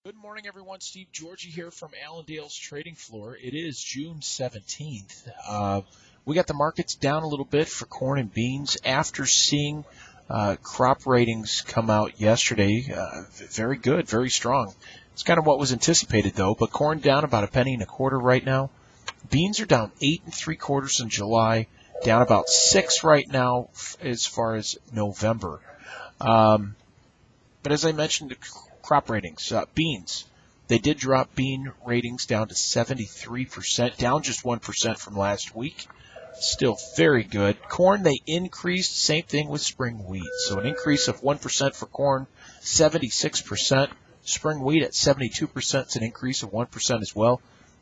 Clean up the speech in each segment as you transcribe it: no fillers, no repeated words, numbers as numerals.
Good morning, everyone. Steve Georgie here from Allendale's trading floor. It is June 17th. We got the markets down a little bit for corn and beans after seeing crop ratings come out yesterday. Very good, very strong. It's kind of what was anticipated, though. But corn down about a penny and a quarter right now. Beans are down 8 3/4 in July, down about 6 right now as far as November. But as I mentioned, the crop ratings, beans, they did drop bean ratings down to 73%, down just 1% from last week. Still very good. Corn, they increased, same thing with spring wheat. So an increase of 1% for corn, 76%. Spring wheat at 72%, it's an increase of 1% as well.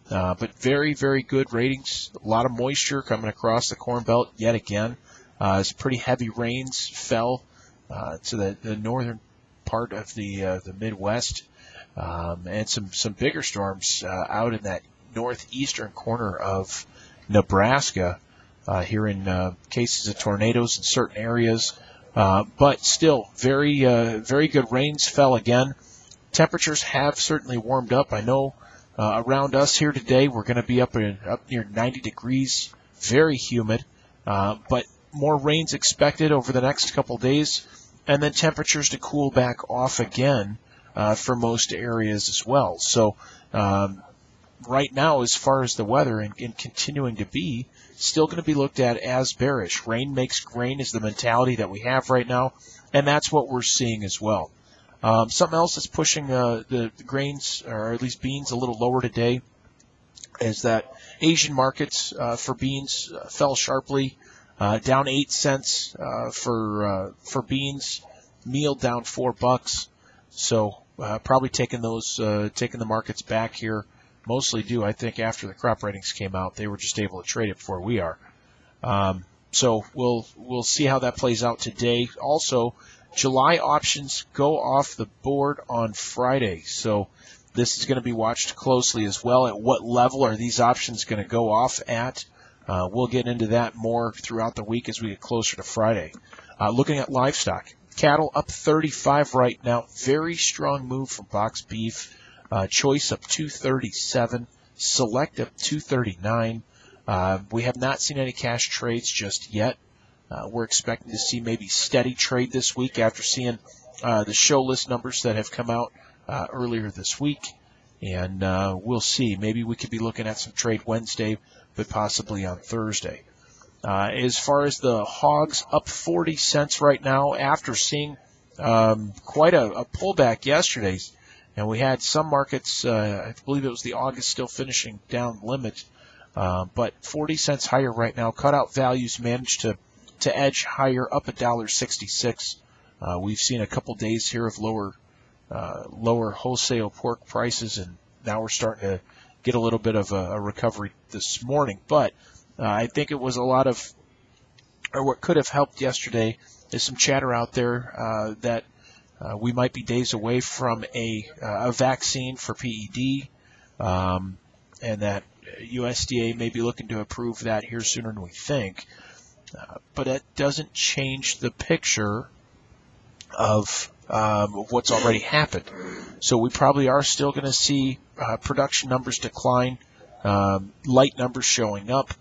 But very, very good ratings. A lot of moisture coming across the Corn Belt yet again. Some pretty heavy rains fell to the northern part of the Midwest, and some bigger storms out in that northeastern corner of Nebraska here in cases of tornadoes in certain areas. But still, very good rains fell again. Temperatures have certainly warmed up. I know around us here today we're going to be up near 90 degrees, very humid, but more rains expected over the next couple days. And then temperatures to cool back off again for most areas as well. So right now, as far as the weather and continuing to be, still going to be looked at as bearish. Rain makes grain is the mentality that we have right now, and that's what we're seeing as well. Something else that's pushing the grains, or at least beans, a little lower today is that Asian markets for beans fell sharply. Down 8 cents for beans, meal down $4. So probably taking the markets back here, mostly due, I think, after the crop ratings came out. They were just able to trade it before we are. So we'll see how that plays out today. Also, July options go off the board on Friday, so this is going to be watched closely as well. At what level are these options going to go off at? We'll get into that more throughout the week as we get closer to Friday. Looking at livestock, cattle up 35 right now. Very strong move from box beef. Choice up 237. Select up 239. We have not seen any cash trades just yet. We're expecting to see maybe steady trade this week after seeing the show list numbers that have come out earlier this week. And we'll see. Maybe we could be looking at some trade Wednesday, but possibly on Thursday. As far as the hogs, up 40 cents right now after seeing quite a pullback yesterday. And we had some markets, I believe it was the August, still finishing down limit. But 40 cents higher right now. Cutout values managed to edge higher, up $1.66. We've seen a couple days here of lower wholesale pork prices, and now we're starting to get a little bit of a recovery this morning. But I think it was a lot of, or what could have helped yesterday is some chatter out there that we might be days away from a vaccine for PED, and that USDA may be looking to approve that here sooner than we think. But it doesn't change the picture of what's already happened. So we probably are still going to see production numbers decline, light numbers showing up,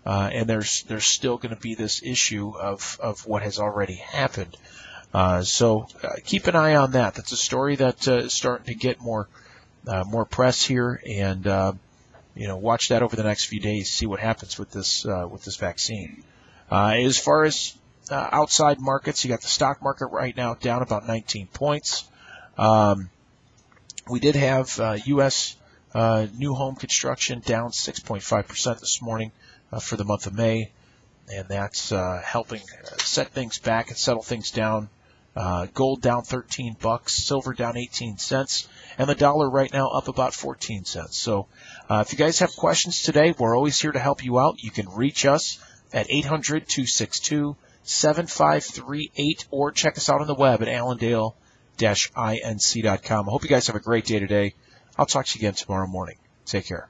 and there's still going to be this issue of what has already happened. So keep an eye on that. That's a story that is starting to get more press here, and watch that over the next few days. See what happens with this vaccine. As far as outside markets, you got the stock market right now down about 19 points. We did have U.S. New home construction down 6.5% this morning for the month of May, and that's helping set things back and settle things down. Gold down $13, silver down 18 cents, and the dollar right now up about 14 cents. So if you guys have questions today, we're always here to help you out. You can reach us at 800-262-7538, or check us out on the web at allendale-inc.com. I hope you guys have a great day today. I'll talk to you again tomorrow morning. Take care.